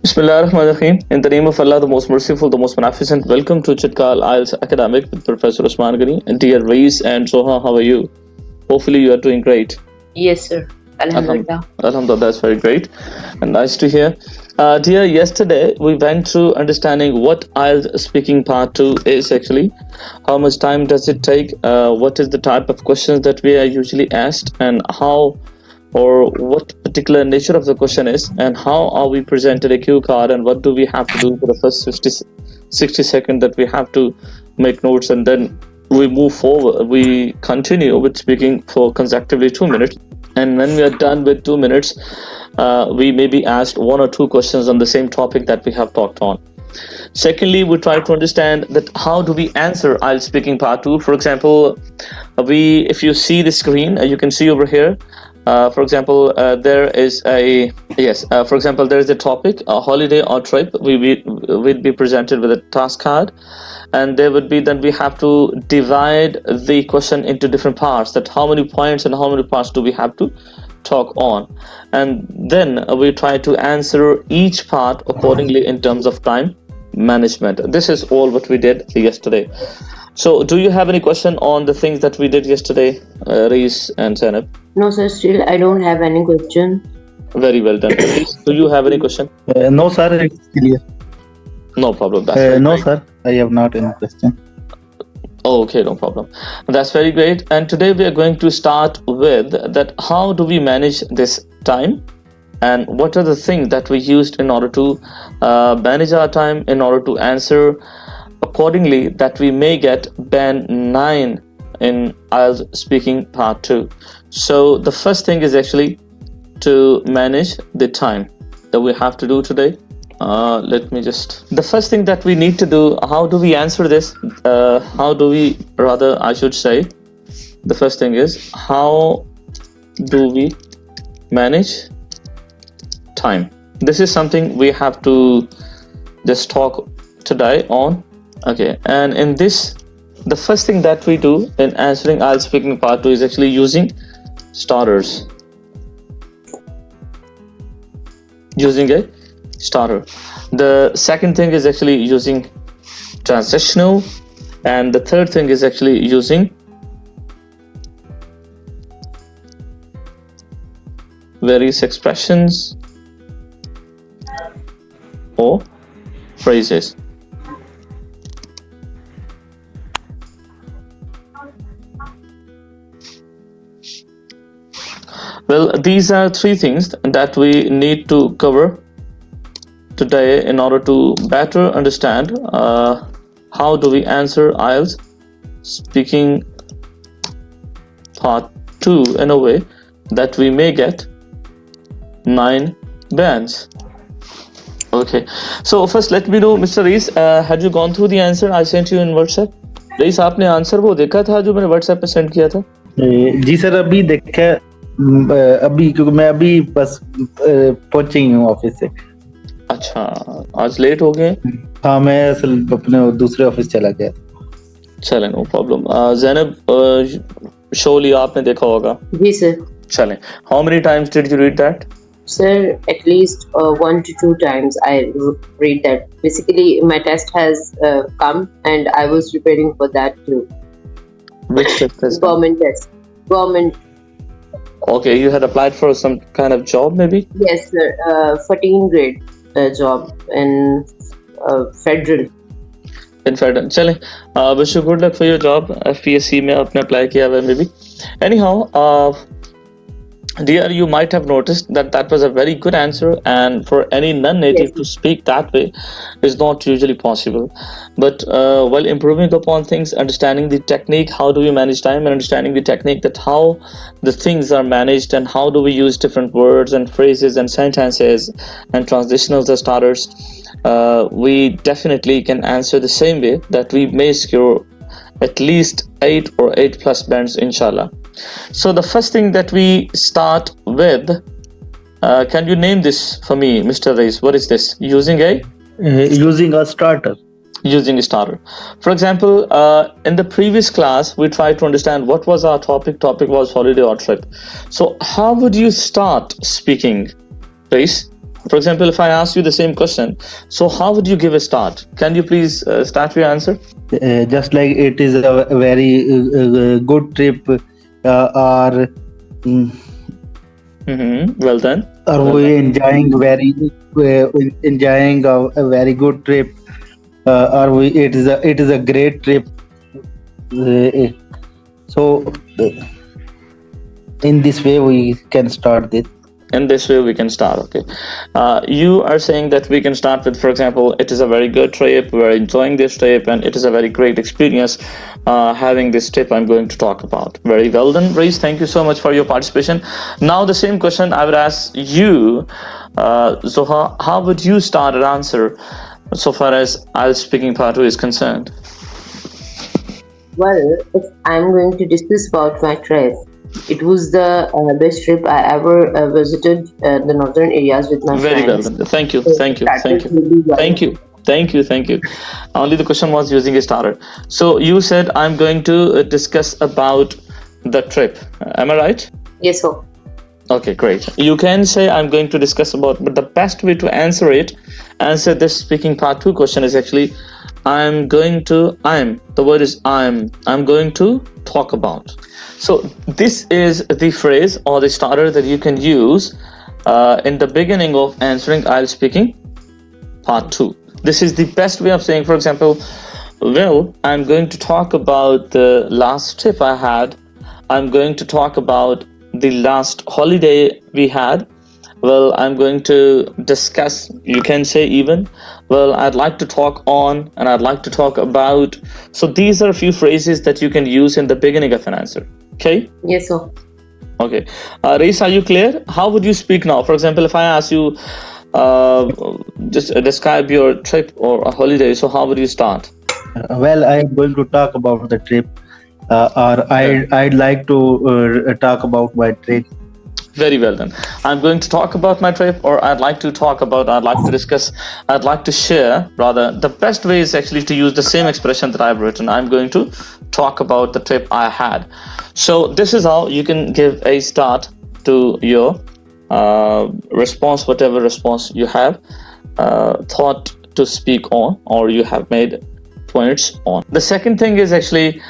Bismillahirrahmanirrahim. In the name of Allah, the most merciful, the most beneficent. Welcome to Chitkal IELTS Academic with Professor Usman Ghani. And dear Reis and Soha, how are you? Hopefully you are doing great. Yes, sir. Alhamdulillah. Alhamdulillah, that's very great and nice to hear. Dear, yesterday we went through understanding what IELTS speaking part 2 is actually. How much time does it take? What is the type of questions that we are usually asked, and how or what particular nature of the question is, and how are we presented a cue card, and what do we have to do for the first 60 seconds that we have to make notes, and then we move forward. We continue with speaking for consecutively 2 minutes, and when we are done with 2 minutes, we may be asked 1 or 2 questions on the same topic that we have talked on. Secondly, we try to understand that how do we answer IELTS speaking part 2. For example, if you see the screen, you can see over here. For example, there is a topic, a holiday or trip. We'd be presented with a task card, and there would be, then we have to divide the question into different parts, that how many points and how many parts do we have to talk on, and then we try to answer each part accordingly in terms of time management. This is all what we did yesterday. So do you have any question on the things that we did yesterday, Rees and Zainab? No, sir. Still, I don't have any question. Very well done. Rees, do you have any question? No, sir. It's clear. No problem. That's very no, great. sir. I have not any question. Oh, okay, no problem. That's very great. And today we are going to start with that how do we manage this time, and what are the things that we used in order to manage our time, in order to answer accordingly, that we may get band 9 in IELTS speaking part 2. So the first thing is actually to manage the time that we have to do today. The first thing that we need to do, how do we answer this? The first thing is, how do we manage time? This is something we have to just talk today on. Okay, and in this, the first thing that we do in answering IELTS speaking part 2 is actually using starters. Using a starter. The second thing is actually using transitional, and the third thing is actually using various expressions or phrases. Well, these are 3 things that we need to cover today in order to better understand how do we answer IELTS speaking part 2 in a way that we may get 9 bands. Okay, so first let me know, Mr. Rees, had you gone through the answer I sent you in WhatsApp? Rees, आपने answer वो देखा था जो मैंने WhatsApp पे send किया था? जी sir, अभी देखा, अभी क्योंकि मैं अभी बस पहुंच ही हूँ ऑफिस से. अच्छा, आज लेट हो गए? हाँ, मैं असल अपने दूसरे ऑफिस चला गया. चलें, नो प्रॉब्लम. ज़ैनब, शोली आपने देखा होगा? जी सर. चलें. How many times did you read that? Sir, at least 1 to 2 times I read that. Basically, my test has come, and I was preparing for that too. Which test is Government test. Government. Okay, you had applied for some kind of job maybe? Yes, sir. 14 grade job in federal. In federal. चलें. Wish you good luck for your job. FPSC में आपने apply किया हुआ है maybe. Anyhow, dear, you might have noticed that was a very good answer, and for any non-native Yes. to speak that way is not usually possible. But while improving upon things, understanding the technique, how do we manage time, and understanding the technique that how the things are managed, and how do we use different words and phrases and sentences and transitionals as starters, we definitely can answer the same way that we may score at least 8 or 8 plus bands, inshallah. So the first thing that we start with, can you name this for me, Mr. Reis? What is this? Using a starter. Using a starter. For example, in the previous class, we tried to understand what was our topic. Topic was holiday or trip. So how would you start speaking, Reis? For example, if I ask you the same question, so how would you give a start? Can you please start your answer? Just like it is a very good trip, or Well done. are Well we done. enjoying a very good trip? Are we? It is a great trip. So in this way we can start this. In this way we can start. Okay, you are saying that we can start with, for example, it is a very good trip, we're enjoying this trip, and it is a very great experience having this trip I'm going to talk about. Very well done, Reese. Thank you so much for your participation. Now the same question I would ask you, Zoha. How would you start an answer so far as IELTS speaking part 2 is concerned? Well, if I'm going to discuss about my trip, it was the best trip I ever visited the northern areas with my Very well friends. done. Thank you. So Thank you. that Thank was you. really well. Thank you. Thank you. Thank you. Only the question was using a starter. So you said I'm going to discuss about the trip. Am I right? Yes, sir. Okay, great. You can say I'm going to discuss about, but the best way to answer this speaking part 2 question is actually the word is I'm going to talk about. So this is the phrase or the starter that you can use in the beginning of answering IELTS speaking part 2. This is the best way of saying, for example, well, I'm going to talk about the last trip I had. I'm going to talk about the last holiday we had. Well, I'm going to discuss, you can say even, well, I'd like to talk on, and I'd like to talk about. So these are a few phrases that you can use in the beginning of an answer. Okay? Yes, sir. Okay. Reis, are you clear? How would you speak now? For example, if I ask you, just describe your trip or a holiday, so how would you start? Well, I am going to talk about the trip, or I'd like to talk about my trip. Very well then. I'm going to talk about my trip, or I'd like to discuss, I'd like to share, rather. The best way is actually to use the same expression that I've written. I'm going to talk about the trip I had. So this is how you can give a start to your response, whatever response you have thought to speak on, or you have made points on. The second thing is actually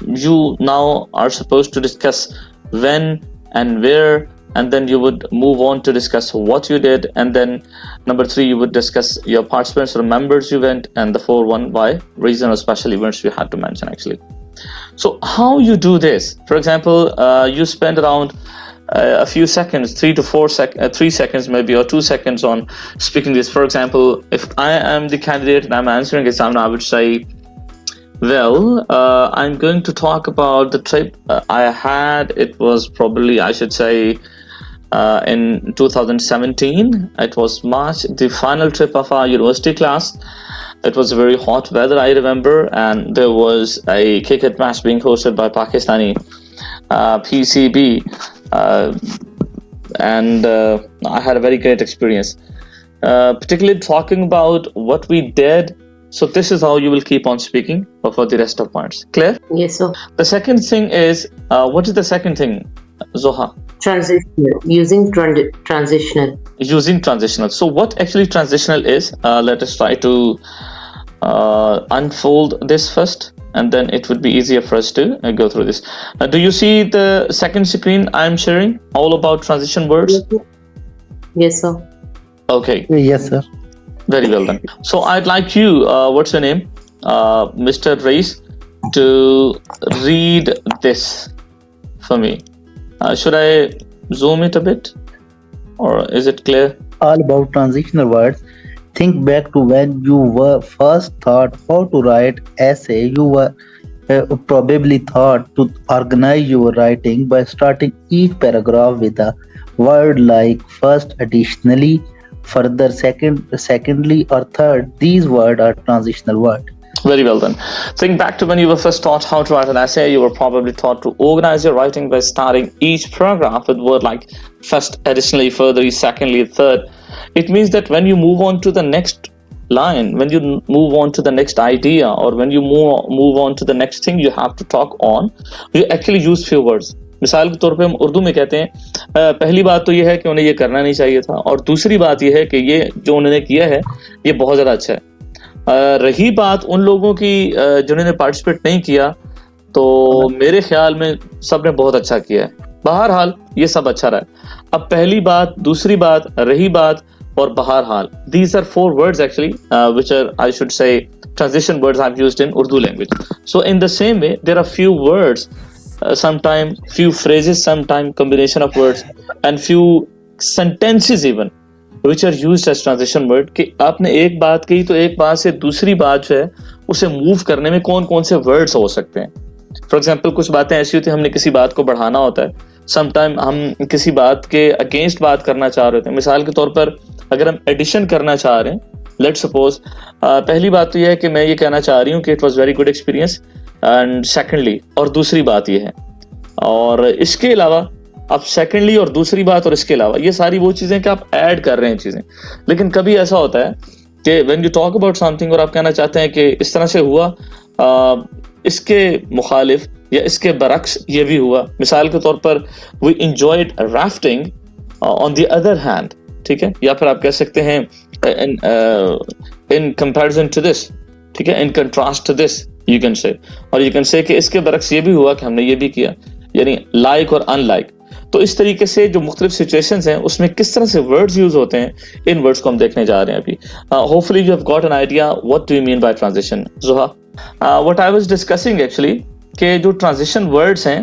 you now are supposed to discuss when and where, and then you would move on to discuss what you did, and then number 3 you would discuss your participants or members you went, and the 4th one why, reason or special events you had to mention actually. So how you do this, for example, you spend around a few seconds, 3 to 4 3 seconds maybe, or 2 seconds on speaking this. For example, if I am the candidate and I'm answering exam, I would say, well, I'm going to talk about the trip I had. It was probably, I should say, in 2017. It was March, the final trip of our university class. It was very hot weather, I remember, and there was a cricket match being hosted by Pakistani PCB, and I had a very great experience, particularly talking about what we did. So this is how you will keep on speaking for the rest of points. Clear? Yes, sir. The second thing is, what is the second thing, Zoha? Transitional. Using transitional. Using transitional. So what actually transitional is? Let us try to unfold this first, and then it would be easier for us to go through this. Do you see the second screen I'm sharing? All about transition words? Yes, sir. Okay. Yes, sir. Very well then. So I'd like you, what's your name? Mr. Reis, to read this for me. Should I zoom it a bit? Or is it clear? All about transitional words. Think back to when you were first thought how to write essay. You were probably thought to organize your writing by starting each paragraph with a word like first, additionally, further, secondly, or third. These words are transitional words. Very well then. Think back to when you were first taught how to write an essay. You were probably taught to organize your writing by starting each paragraph with word like first, additionally, further, secondly, third. It means that when you move on to the next line, when you move on to the next idea, or when you move on to the next thing you have to talk on, you actually use few words. मिसाल के तौर पे हम उर्दू में कहते हैं पहली बात तो ये है कि उन्हें ये करना नहीं चाहिए था, और दूसरी बात ये है कि ये जो उन्होंने किया है ये बहुत ज़्यादा अच्छा है। रही बात उन लोगों की जिन्होंने पार्टिसिपेट नहीं किया, तो मेरे ख्याल में सब ने बहुत अच्छा किया है। बहरहाल ये सब अच्छा रहा है। अब पहली बात, दूसरी बात, रही बात और बहरहाल, these are 4 words actually which are, I should say, transition words I've used in Urdu language. So in the same way there are few words, sometime few phrases, sometime combination of words and few sentences even which are used as transition word कि आपने एक बात कही तो एक बात से दूसरी बात जो है उसे मूव करने में कौन कौन से वर्ड्स हो सकते हैं। फॉर एग्जाम्पल कुछ बातें ऐसी होती है, हमने किसी बात को बढ़ाना होता है, समटाइम हम किसी बात के अगेंस्ट बात करना चाह रहे होते हैं। मिसाल के तौर पर अगर हम एडिशन करना चाह रहे हैं, लेट्स सपोज पहली बात तो यह है कि मैं ये कहना चाह रही हूँ कि it was very good experience, and secondly और दूसरी बात ये है, और इसके अलावा अब सेकेंडली और दूसरी बात और इसके अलावा ये सारी वो चीज़ें कि आप ऐड कर रहे हैं चीज़ें। लेकिन कभी ऐसा होता है कि when you talk about something और आप कहना चाहते हैं कि इस तरह से हुआ, इसके मुखालिफ या इसके बरक्स ये भी हुआ। मिसाल के तौर पर we enjoyed rafting on the other hand, ठीक है, या फिर आप कह सकते हैं इन कंपैरिजन टू दिस, ठीक है, in contrast to this you can say, और यू कैन से कि इसके बरक्स ये भी हुआ कि हमने ये भी किया, यानी लाइक और अनलाइक। तो इस तरीके से जो मुख्तलिफ सिचुएशंस हैं उसमें किस तरह से वर्ड्स यूज होते हैं, इन वर्ड्स को हम देखने जा रहे हैं अभी। Hopefully you have got an idea what do you mean by transition. Zuha, what I was discussing actually कि जो ट्रांजिशन वर्ड्स हैं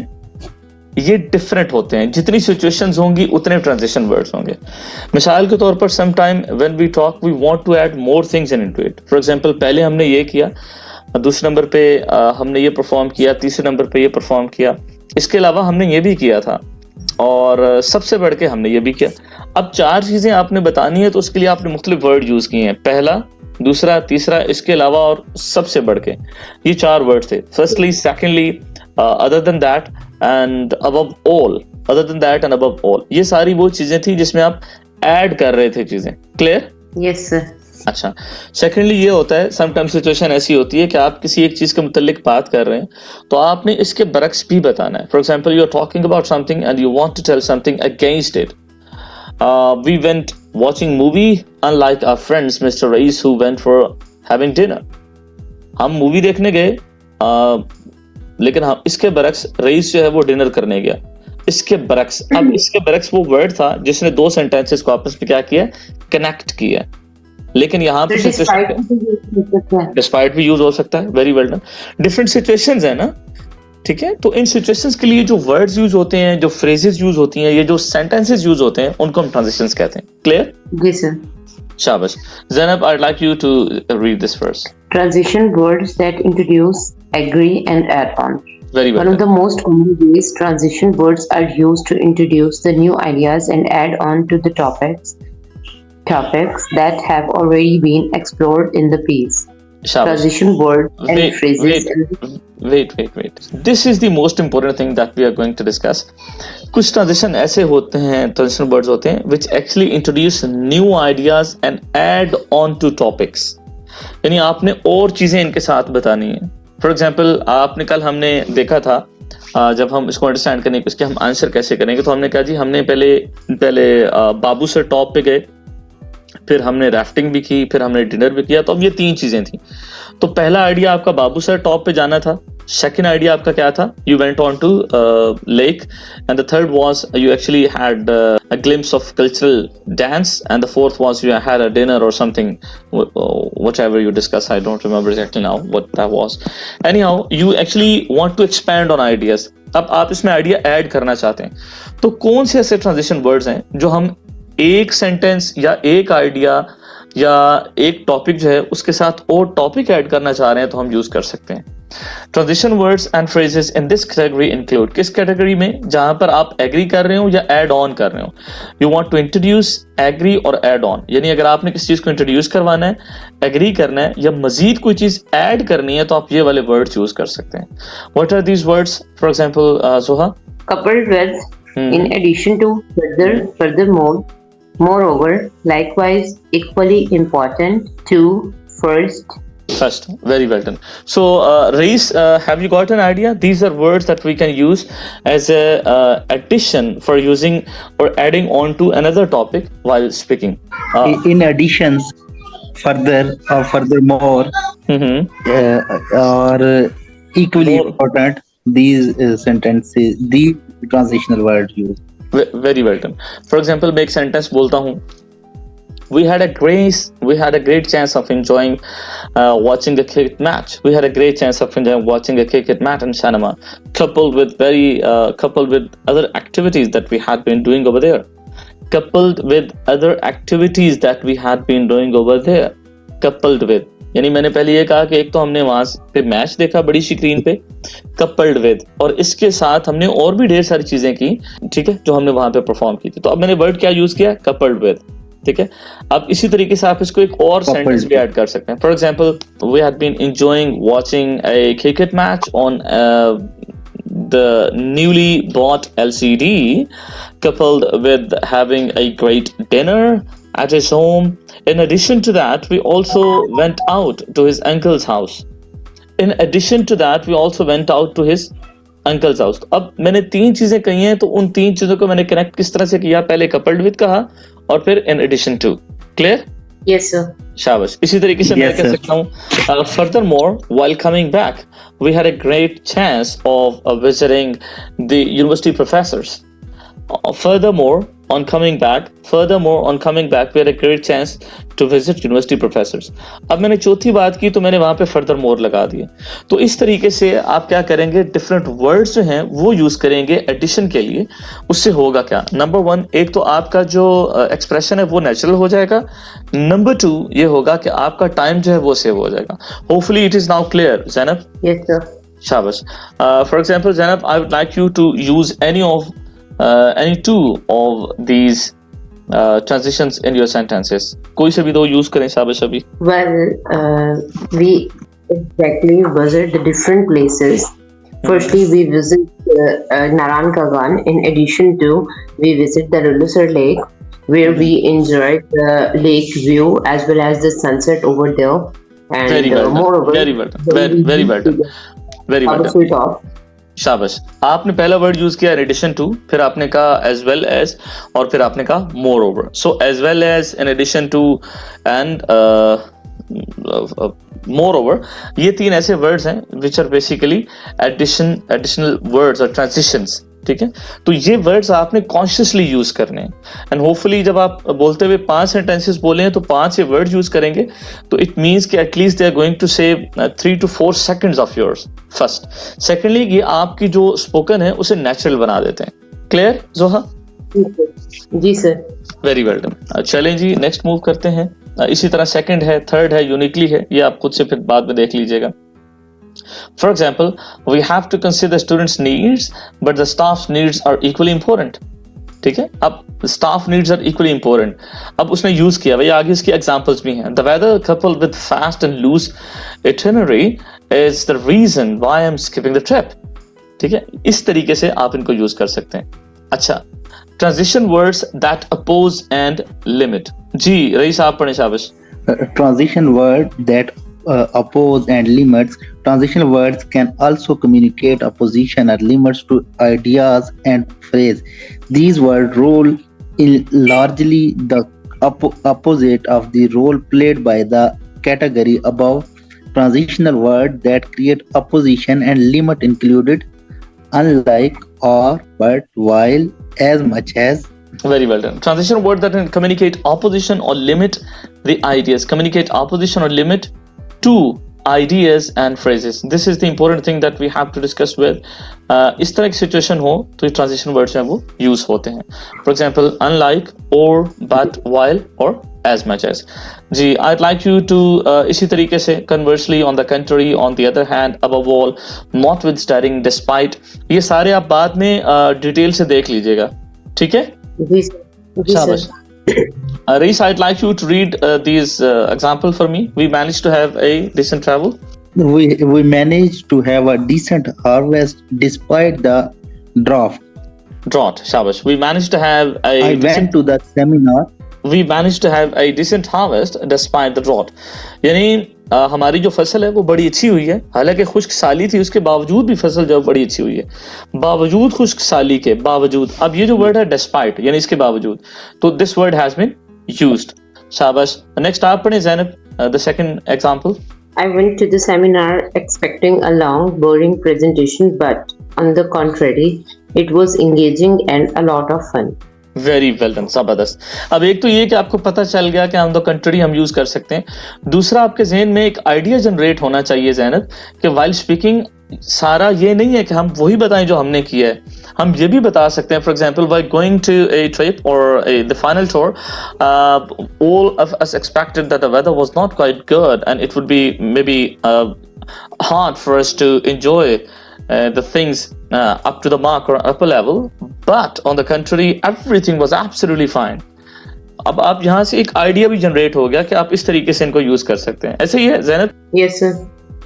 ये डिफरेंट होते हैं, जितनी सिचुएशंस होंगी उतने ट्रांजिशन वर्ड्स होंगे। मिसाल के तौर पर some time when we talk we want to add more things into it. For example पहले हमने ये किया, दूसरे नंबर पे हमने ये परफॉर्म किया, तीसरे नंबर पे ये परफॉर्म किया, इसके अलावा हमने ये भी किया था, और सबसे बढ़ के हमने ये भी किया। अब 4 चीजें आपने बतानी है तो उसके लिए आपने मुख्तलिफ वर्ड यूज किए हैं, पहला, दूसरा, तीसरा, इसके अलावा और सबसे बढ़ के, ये 4 वर्ड थे। Firstly, secondly, other than that and above all, other than that and above all, ये सारी वो चीजें थी जिसमें आप ऐड कर रहे थे चीजें। क्लियर? Yes sir. अच्छा, सेकेंडली ये होता है समटाइम्स सिचुएशन ऐसी होती है कि आप किसी एक चीज के मुतालिक बात कर रहे हैं तो आपने इसके बरक्स भी बताना है। For example you are talking about something and you want to tell something against it. We went watching movie unlike our friends mister Rais who went for having dinner. हम मूवी देखने गए, लेकिन हम इसके बरक्स रईस जो है वो डिनर करने गया। इसके बरक्स, अब इसके बरक्स वो वर्ड था जिसने 2 सेंटेंसेस को आपस में क्या किया, कनेक्ट किया। लेकिन यहाँ पे डिस्पाइट भी यूज हो सकता है। Very well done. Different situations है ना, ठीक है, तो इन सिचुएशंस के लिए जो वर्ड्स यूज होते हैं, जो फ्रेजेस यूज होती हैं, ये जो सेंटेंसेस यूज होते हैं, उनको हम ट्रांजिशंस कहते हैं। क्लियर? जी सर। शाबाश। Zainab, I'd like you to read this verse. Transition words that introduce, agree and add on. Very well One of done. the most common ways transition words are used to introduce the new ideas and add on to the topics that have already been explored in the piece. Shabash. Transition words and phrases. Wait. This is the most important thing that we are going to discuss. कुछ transition ऐसे होते हैं, transition words होते हैं which actually introduce new ideas and add on to topics. यानी आपने और चीजें इनके साथ बतानी है। फॉर एग्जाम्पल आपने कल हमने देखा था, जब हम इसको अंडरस्टैंड करने की, इसके हम आंसर कैसे करेंगे, तो हमने कहा जी हमने पहले बाबू सर टॉप पे गए, फिर हमने राफ्टिंग भी की, फिर हमने डिनर भी किया। तो अब ये 3 चीजें थी। तो पहला आइडिया आपका बाबू सर टॉप पे जाना था, सेकंड आइडिया आपका क्या था, you went on to lake, and the third was you actually had a glimpse of cultural dance, and the fourth was you had a dinner or something, whatever you discussed. I don't remember exactly now what that was. Anyhow, you actually want to expand on ideas. अब आप इसमें idea add करना चाहते हैं, तो कौन से ऐसे ट्रांजिशन वर्ड्स हैं जो हम एक सेंटेंस या एक आइडिया या एक टॉपिक जो है उसके साथ और टॉपिक ऐड करना चाह रहे हैं तो हम यूज कर सकते हैं। Transition words and phrases in this category include, किस कैटेगरी में, जहां पर आप एग्री कर रहे हो या ऐड ऑन कर रहे हो। You want to introduce, agree और ऐड ऑन, यानी अगर आपने किसी चीज को इंट्रोड्यूस करवाना है, एग्री करना है या मजीद कोई चीज ऐड करनी है तो आप ये वाले वर्ड्स यूज कर सकते हैं। What are these words? For example Zuha, Coupled with, in addition to, furthermore, moreover, likewise, equally important, to, first, First, very well done. So, Reis, have you got an idea? These are words that we can use as a addition for using or adding on to another topic while speaking. In addition, furthermore, Mhm. or equally More. important, these sentences, these transitional words used. Very well done. For example, मैं एक sentence बोलता हूँ. We had a great chance of enjoying watching a cricket match. We had a great chance of enjoying watching a cricket match in Shanama, coupled with other activities that we had been doing over there. Coupled with other activities that we had been doing over there. Coupled with, यानी मैंने पहले ये कहा कि एक तो हमने वहां पे मैच देखा बड़ी स्क्रीन पे, कपल्ड विद, और इसके साथ हमने और भी ढेर सारी चीजें की, ठीक है, जो हमने वहां पे परफॉर्म की थी. तो अब मैंने वर्ड क्या यूज किया? Coupled with. ठीक है. अब इसी तरीके से आप इसको एक और सेंटेंस भी ऐड कर सकते हैं. For example, we had been enjoying watching a cricket match on the newly bought LCD, coupled with having a great dinner at his home. In addition to that, we also went out to his uncle's house. In addition to that, we also went out to his uncle's house. अब मैंने तीन चीजें कही हैं, तो उन तीन चीजों को मैंने कनेक्ट किस तरह से किया? पहले coupled with कहा और फिर in addition to. Clear? Yes, sir. शाबाश. इसी तरीके से मैं कह सकता हूँ, furthermore, while coming back, we had a great chance of visiting the university professors. Furthermore, on coming back, we had a great chance to visit university professors. अब मैंने चौथी बात की तो मैंने वहां पे furthermore लगा दिया. तो इस तरीके से आप क्या करेंगे? डिफरेंट वर्ड्स जो हैं वो यूज करेंगे एडिशन के लिए. उससे होगा क्या? नंबर 1, एक तो आपका जो एक्सप्रेशन है वो नेचुरल हो जाएगा. नंबर 2, ये होगा कि आपका टाइम जो है वो सेव हो जाएगा. Hopefully it is now clear. Zainab? Yes, sir. शाबाश. For example, Zainab, I would like you to use any two of these transitions in your sentences. कोई से भी दो यूज करें. शाबाश. अभी Well, we exactly visit the different places. Firstly, we visit Naran Kagan. In addition to, we visit the Lulusar Lake, where we enjoyed the lake view as well as the sunset over there. And very well done. moreover, Very well done. Very well done. Very well done. Top. शाबाश. आपने पहला word use किया in addition to, फिर आपने कहा as well as, और फिर आपने कहा moreover. So as well as, in addition to, and moreover, ये तीन ऐसे वर्ड्स हैं which are basically additional words or transitions. ठीक है. तो ये वर्ड्स आपने कॉन्शियसली यूज करने हैं. एंड होपफुली जब आप बोलते हुए 5 सेंटेंसेस बोले हैं तो 5 ये वर्ड यूज करेंगे, तो इट मींस कि at least they are going to save 3 to 4 seconds of yours. First. Secondly, ये आपकी जो स्पोकन है उसे नेचुरल बना देते हैं. क्लियर जोहा? जी सर. Very well done. चलें जी, नेक्स्ट मूव करते हैं. इसी तरह सेकंड है, थर्ड है, यूनिकली है, ये आप खुद से फिर बाद में देख लीजिएगा. For example, we have to consider students' needs, but the staff's needs are equally important. ठीक है. अब staff needs are equally important. अब उसने यूज किया, भाई आगे इसकी एग्जांपल्स भी हैं. The weather coupled with fast and loose itinerary is the reason why I'm skipping the trip. ठीक है. इस तरीके से आप इनको यूज कर सकते हैं. अच्छा, transition words that oppose and limit. Ji rice, आप पढ़ें. शाबाश. Transition word that oppose and limits. Transitional words can also communicate opposition or limits to ideas and phrase. These words role in largely the opposite of the role played by the category above. Transitional words that create opposition and limit included unlike, or, but, while, as much as. Very well done. Transition word that can communicate opposition or limit the ideas. Communicate opposition or limit to ideas and phrases. This is the important thing that we have to discuss with. इस तरह की situation हो तो ये transition words हैं वो use होते हैं. फॉर एग्जाम्पल, अनलाइक, और, बट, वाइल और as much as. जी, I'd like you to इसी तरीके से conversely, on the contrary, on the other hand, above all, notwithstanding, despite, ये सारे आप बाद में डिटेल से देख लीजिएगा. ठीक है. जी sir. Reese, I'd like you to read these example for me. We managed to have a decent travel. We managed to have a decent harvest despite the drought. Shabash. We managed to have I went to the seminar. We managed to have a decent harvest despite the drought. यानी हमारी जो फसल है वो बड़ी अच्छी हुई है, हालांकि खुश्क साली थी उसके बावजूद भी फसल जो बड़ी अच्छी हुई है, बावजूद खुश्क साली के बावजूद। अब ये जो वर्ड है डिस्पाइट यानी इसके बावजूद, तो this word has been used. शाबाश। नेक्स्ट आप पढ़ें Zainab, the second example. I went to the seminar expecting a long, boring presentation, but on the contrary, it was engaging and a lot of fun. Very well done, जबरदस्त। अब एक तो ये कि आपको पता चल गया कि ऑन द कंट्री हम यूज कर सकते हैं, दूसरा आपके जहन में एक आइडिया जनरेट होना चाहिए ज़ैनब कि वाइल स्पीकिंग सारा ये नहीं है कि हम वही बताएं जो हमने किया है, हम ये भी बता सकते हैं। For example, while going to a trip or the final tour, all of us expected that the weather was not quite good and it would be maybe hard for us to enjoy the things up to the mark or upper level, but on the contrary everything was absolutely fine. अब आप यहाँ से एक idea भी generate हो गया कि आप इस तरीके से इनको यूज कर सकते हैं। ऐसे ही है ज़ैनब? Yes, sir.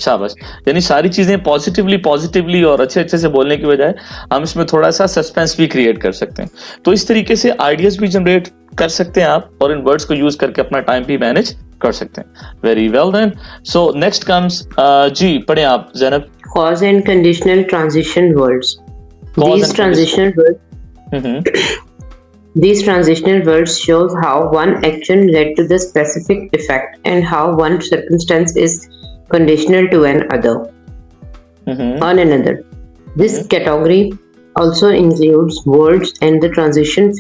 शाबाश। यानी सारी चीजें पॉजिटिवली और अच्छे से बोलने की बजाय हम इसमें थोड़ा सा सस्पेंस भी क्रिएट कर सकते हैं। तो इस तरीके से आइडियाज भी जनरेट कर सकते हैं आप और इन वर्ड्स को यूज करके अपना टाइम भी मैनेज कर सकते हैं। Very well then. So next comes, जी पढ़ें आप Zainab. Cause and conditional transition words. Cause and These transitional words shows how one action led to the specific effect and how one circumstance is conditional to another. On another. This category also includes words and the transition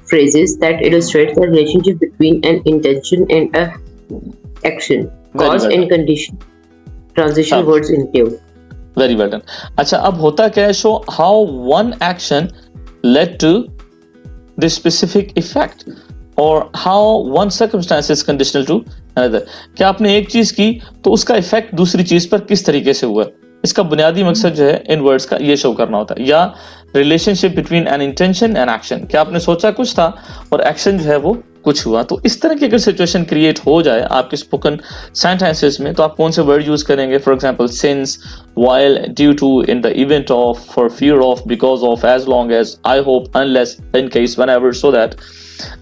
phrases that illustrate the relationship between an intention and a action. Cause and condition. Transition words include. Very well done. अच्छा, अब होता क्या है? Show how one action led to the specific effect or how one circumstance is conditional to another. क्या आपने एक चीज की तो उसका इफेक्ट दूसरी चीज पर किस तरीके से हुआ, इसका बुनियादी मकसद जो है इन वर्ड्स का ये शो करना होता है। या relationship between an intention and action, क्या आपने सोचा कुछ था और एक्शन जो है वो कुछ हुआ। तो इस तरह की अगर सिचुएशन क्रिएट हो जाए आपके स्पोकन सेंटेंसेस में, तो आप कौन से वर्ड यूज करेंगे? For example, since, while, due to, in the event of, for fear of, because of, as long as, I hope, unless, in case, whenever, so that.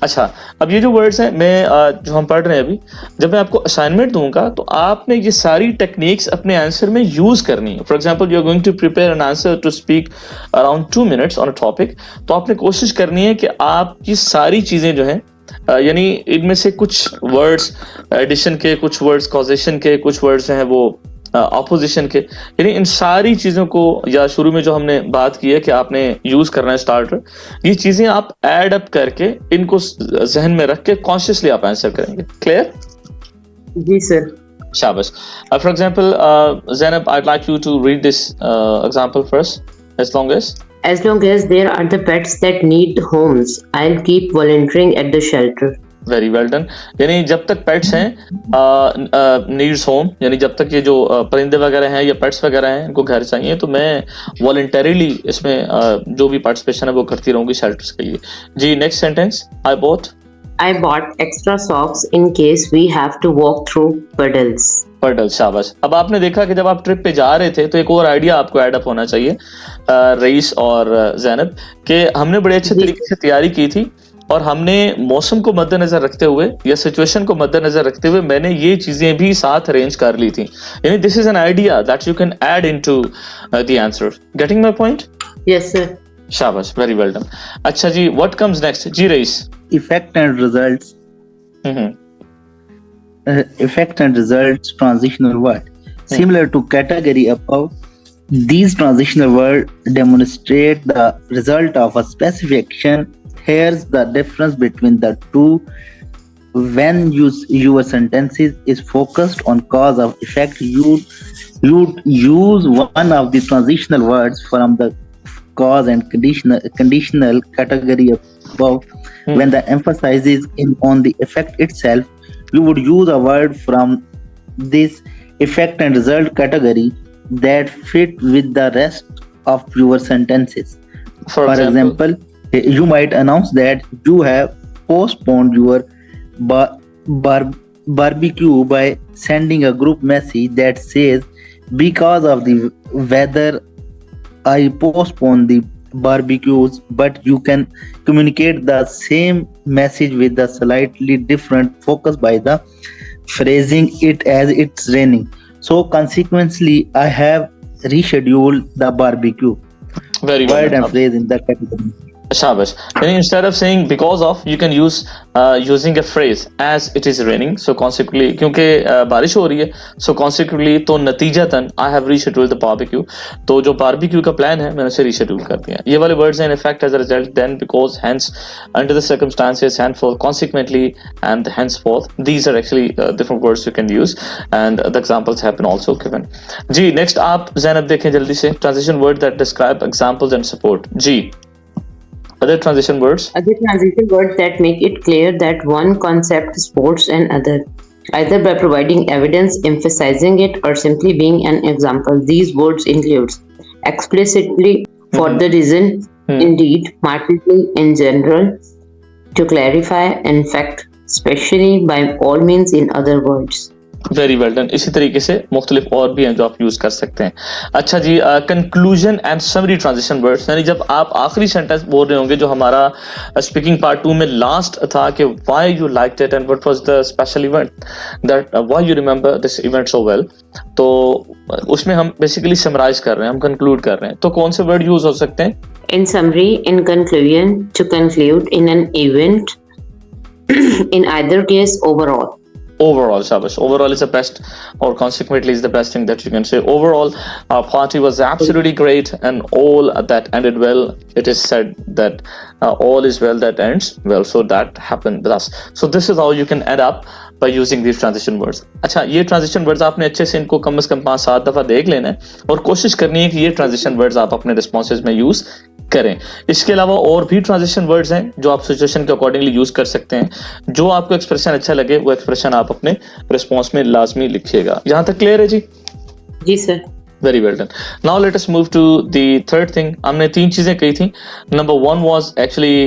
अच्छा, अब ये जो वर्ड्स हैं मैं जो हम पढ़ रहे हैं अभी, जब मैं आपको असाइनमेंट दूंगा तो आपने ये सारी टेक्निक्स अपने आंसर में यूज करनी है। For example, you are going to prepare an answer to speak around 2 minutes on a topic, तो आपने कोशिश करनी है कि आप ये सारी चीजें जो हैं, यानी इनमें से कुछ वर्ड्स एडिशन के, कुछ वर्ड्स कॉजेशन के, कुछ वर्ड्स हैं वो ऑपोजिशन के, यानी इन सारी चीजों को, या शुरू में जो हमने बात की है कि आपने यूज करना है स्टार्टर, ये चीजें आप ऐड अप करके इनको जहन में रख के कॉन्शियसली आप आंसर करेंगे। क्लियर? जी सर। शाबाश। For example, Zainab, I'd like you to read this example first. As long as there are the pets that need homes, I'll keep volunteering at the shelter. Very well done. यानी जब तक pets हैं, needs home, यानी जब तक ये जो परिंदे वगैरह हैं या पेट्स वगैरह हैं इनको घर चाहिए, तो मैं वॉलंटरीली इसमें जो भी पार्टिसिपेशन है वो करती रहूंगी शेल्टर्स के लिए। जी next sentence. I bought extra socks in case we have to walk through puddles. शाबाश। अब आपने देखा कि जब आप ट्रिप पे जा रहे थे तो एक और आइडिया आपको ऐड अप होना चाहिए रईस और ज़ैनब, कि हमने बड़े अच्छे तरीके से तैयारी की थी और हमने मौसम को मद्देनजर रखते हुए या सिचुएशन को मद्देनजर रखते हुए मैंने ये चीजें भी साथ अरेंज कर ली थी। यानी this is an idea that you can add into the answer. Getting my point? Yes sir. शाबाश, वेरी वेल डन। अच्छा जी, व्हाट कम्स नेक्स्ट? जी Rais. Effect and results. Effect and results transitional word. Similar to category above, these transitional words demonstrate the result of a specific action. Here's the difference between the two. When your sentences is focused on cause of effect, you use one of the transitional words from the cause and conditional category above. When the emphasis is on the effect itself, you would use a word from this effect and result category that fit with the rest of your sentences. For example, you might announce that you have postponed your barbecue by sending a group message that says, because of the weather, I postponed the barbecues. But you can communicate the same message with a slightly different focus by the phrasing it as it's raining. So consequently, I have rescheduled the barbecue. Very well Word done. and phrase in the category. Shabash. Then instead of saying because of, you can use using a phrase as it is raining. So consequently, क्योंकि बारिश हो रही है, so consequently तो नतीजतन I have rescheduled the barbecue. तो जो barbecue का plan है मैंने उसे reschedule कर दिया. ये वाले words हैं in effect as a result, then, because, hence, under the circumstances, henceforth, consequently, and henceforth. These are actually different words you can use, and the examples have been also given. Ji, next आप ज़ैनब देखें जल्दी से transition word that describe examples and support. जी. Other transition words? Other transition words that make it clear that one concept supports another, either by providing evidence, emphasizing it, or simply being an example. These words include explicitly, for the reason, indeed, markedly, in general, to clarify, in fact, especially, by all means, in other words. Very well done. इसी तरीके से मुख्तलिफ और भी हैं जो आप use कर सकते हैं. अच्छा जी, conclusion and summary transition words, यानी जब आप आखिरी सेंटेंस बोल रहे होंगे जो हमारा स्पीकिंग पार्ट 2 में लास्ट था कि why you liked it and what was the special event that why you remember this event so well, तो उसमें हम बेसिकली समराइज कर रहे हैं, हम कंक्लूड कर रहे हैं, तो कौन से वर्ड यूज हो सकते हैं? In summary, in conclusion, to conclude in an event, in either case, overall. Overall, Shabash. Overall is the best, or consequently is the best thing that you can say. Overall, our party was absolutely great, and all that ended well. It is said that all is well that ends well. So that happened with us. So this is how you can end up by using these transition words. अच्छा, ये transition words आपने अच्छे से इनको कम से कम 5-7 दफा देख लेना है और कोशिश करनी है कि ये transition words आप अपने responses में use करें. इसके अलावा और भी ट्रांजिशन वर्ड्स हैं जो आप सिचुएशन के अकॉर्डिंगली यूज कर सकते हैं. जो आपको एक्सप्रेशन अच्छा लगे वो एक्सप्रेशन आप अपने रिस्पॉन्स में लाजमी लिखिएगा. यहां तक क्लियर है जी? जी sir. Very well done. Now let us move to the third thing. हमने 3 चीजें कही थी. Number 1 was actually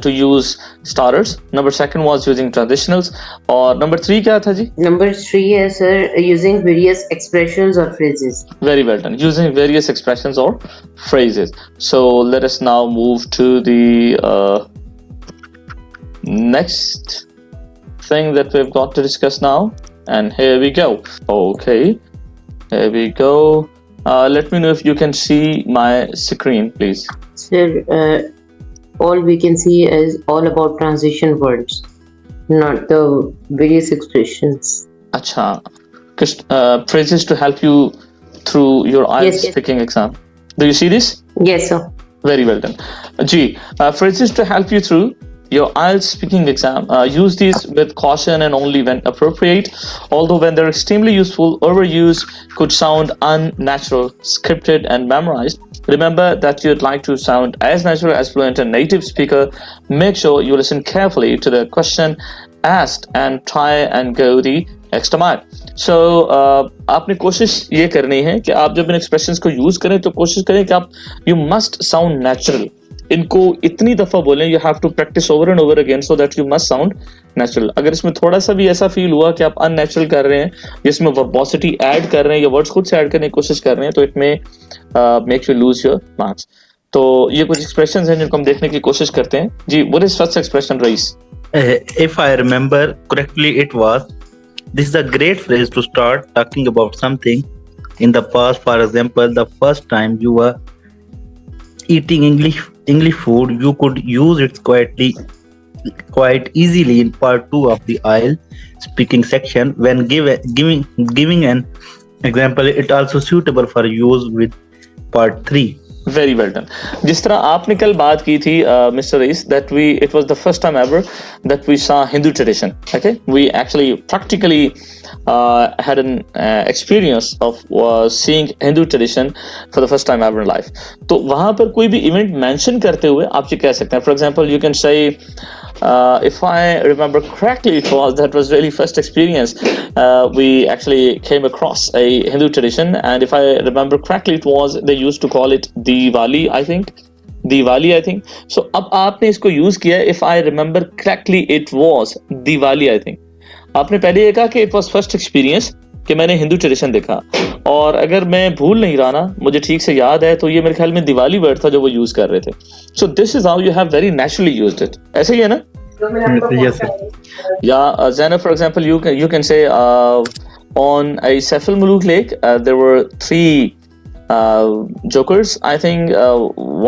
to use starters. Number 2 was using transitionals. और number 3 क्या था जी? Number 3 is sir, using various expressions or phrases. Very well done. Using various expressions or phrases. So let us now move to the next thing that we've got to discuss now. And here we go. Okay. Here we go. Let me know if you can see my screen, please. Sir, all we can see is all about transition words, not the various expressions. Acha. Phrases to help you through your IELTS Yes. speaking exam. Do you see this? Yes, sir. Very well done. G. Phrases to help you through your IELTS speaking exam. Use these with caution and only when appropriate. Although when they're extremely useful, overuse could sound unnatural, scripted, and memorized. Remember that you'd like to sound as natural as fluent and native speaker. Make sure you listen carefully to the question asked and try and go the extra mile. So आपने कोशिश ये करनी है कि आप जब इन expressions को use करें तो कोशिश करें कि आप you must sound natural. इनको इतनी दफा बोलें, you have to practice over and over again so that you must sound natural. अगर इसमें थोड़ा सा भी ऐसा फील हुआ कि आप unnatural कर रहे हैं, जिसमें verbosity ऐड कर रहे हैं या वर्ड्स खुद से ऐड करने की कोशिश कर रहे हैं, तो it may make you lose your marks. तो ये कुछ expressions हैं जिनको हम देखने की कोशिश करते हैं. जी, what is first expression, Rais? If I remember correctly, it was, this is a great phrase to start talking about something in the past. For example, the first time you were eating English food, you could use it quite easily in part 2 of the IELTS speaking section. When giving an example, it also suitable for use with part 3. Very well done. जिस तरह आपने कल बात की थी Mr. Reis, that it was the first time ever that we saw Hindu tradition. Okay, we actually practically had an experience of seeing Hindu tradition for the first time ever in life. तो वहाँ पर कोई भी event mention करते हुए आप ये कह सकते हैं. For example, you can say, if I remember correctly, that was really first experience. We actually came across a Hindu tradition, and if I remember correctly, they used to call it Diwali, I think. So अब आपने इसको use किया. If I remember correctly, it was Diwali, I think. आपने पहले ये कहा कि it was first experience, कि मैंने हिंदू ट्रेडिशन देखा, और अगर मैं भूल नहीं रहा ना, मुझे ठीक से याद है, तो ये मेरे ख्याल में दिवाली वर्ड था जो वो यूज कर रहे थे. So this is how you have very naturally used it. ऐसे ही है ना? Yes, sir. Yeah, Zainab, for example, you can say on a Sefel Muluk Lake there were three jokers. I think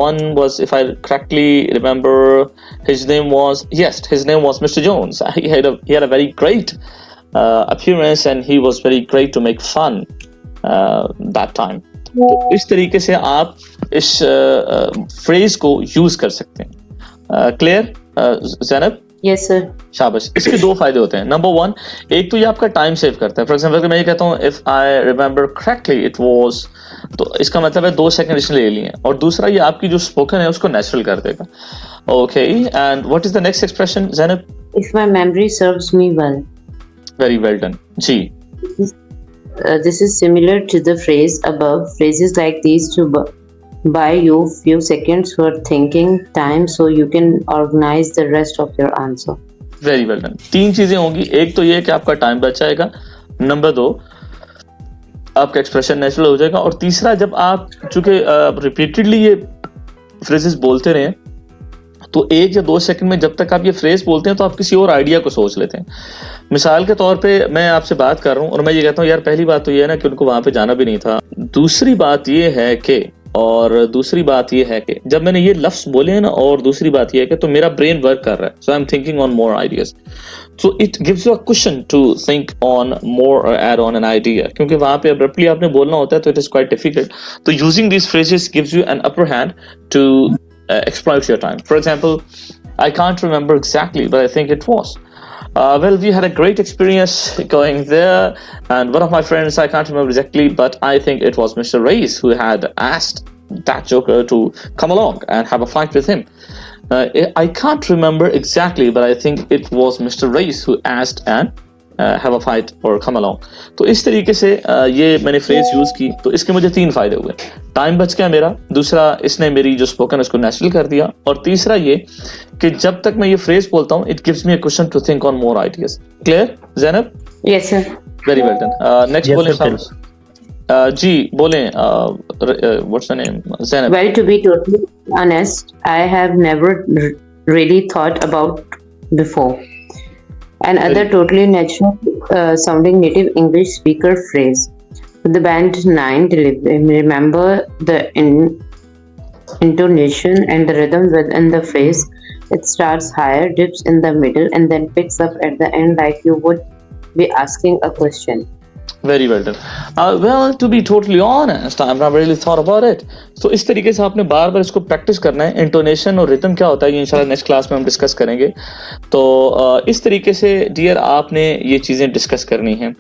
one was, if I correctly remember, his name was Mr. Jones. He had a very great appearance, and he was very great to make fun that time. तो इस तरीके से आप इस phrase को use कर सकते हैं. क्लियर ज़ैनब? Yes, sir. शाबाश. इसके दो फायदे होते हैं. नंबर वन, एक तो ये आपका टाइम सेव करता है. फॉर एग्जाम्पल मैं ये कहता हूँ if I remember correctly it was, तो इसका मतलब है 2 सेकंड इसने ले लिए. और दूसरा, ये आपकी जो स्पोकन है उसको नेचुरल कर देगा. Okay, and what is the next expression Zainab? If my memory serves me well. Very well done जी. This is similar to the phrase above. Phrases like these to buy you few seconds for thinking time so you can organize the rest of your answer. Very well done. 3 चीजें होंगी. एक तो ये कि आपका time बच जाएगा. Number 2, आपका एक्सप्रेशन नेचुरल हो जाएगा. और तीसरा, जब आप चूंकि रिपीटेडली ये फ्रेजेस बोलते रहे, तो 1 या 2 सेकंड में जब तक आप ये फ्रेज बोलते हैं तो आप किसी और आइडिया को सोच लेते हैं. मिसाल के तौर पे मैं आपसे बात कर रहा हूँ और मैं ये कहता हूँ यार, पहली बात तो ये है ना कि उनको वहां पे जाना भी नहीं था. दूसरी बात ये है कि जब मैंने ये लफ्ज बोले हैं ना, और दूसरी बात ये है कि तो मेरा ब्रेन वर्क कर रहा है. So I am thinking on more ideas. So it gives you a question to think on more और ऐड ऑन एन आइडिया. क्योंकि वहां पे अब्रप्टली आपने बोलना होता है तो इट इज क्वाइट डिफिकल्ट. तो using these phrases gives you an upper hand to exploit your time. For example, I can't remember exactly, but I think it was. Well, we had a great experience going there, and one of my friends, I can't remember exactly, but I think it was Mr. Reis who had asked that joker to come along and have a fight with him. I can't remember exactly, but I think it was Mr. Reis who asked and have a fight or come along. तो इस तरीके से ये मैंने phrase use की, तो इसके मुझे 3 फायदे हुए. टाइम बच गया मेरा, दूसरा इसने मेरी जो स्पोकन उसको नेचुरल कर दिया, और तीसरा ये कि जब तक मैं ये फ्रेज बोलता हूँ it gives me a question to think on more ideas. Clear Zainab? Yes, sir. Very well done. Next Yes, बोलें sir, शाबाश. जी बोलें. What's the name Zainab? Well, to be totally honest, I have never really thought about before. Another totally natural sounding native English speaker phrase. The band 9 delivery. Remember the intonation and the rhythm within the phrase. It starts higher, dips in the middle, and then picks up at the end like you would be asking a question. Very well done. Well, to be totally honest, I've not really thought about it. So इस तरीके से आपने बार बार इसको practice करना है. Intonation और rhythm क्या होता है ये इंशाल्लाह नेक्स्ट क्लास में हम डिस्कस करेंगे. तो इस तरीके से डियर आपने ये चीज़ें डिस्कस करनी हैं.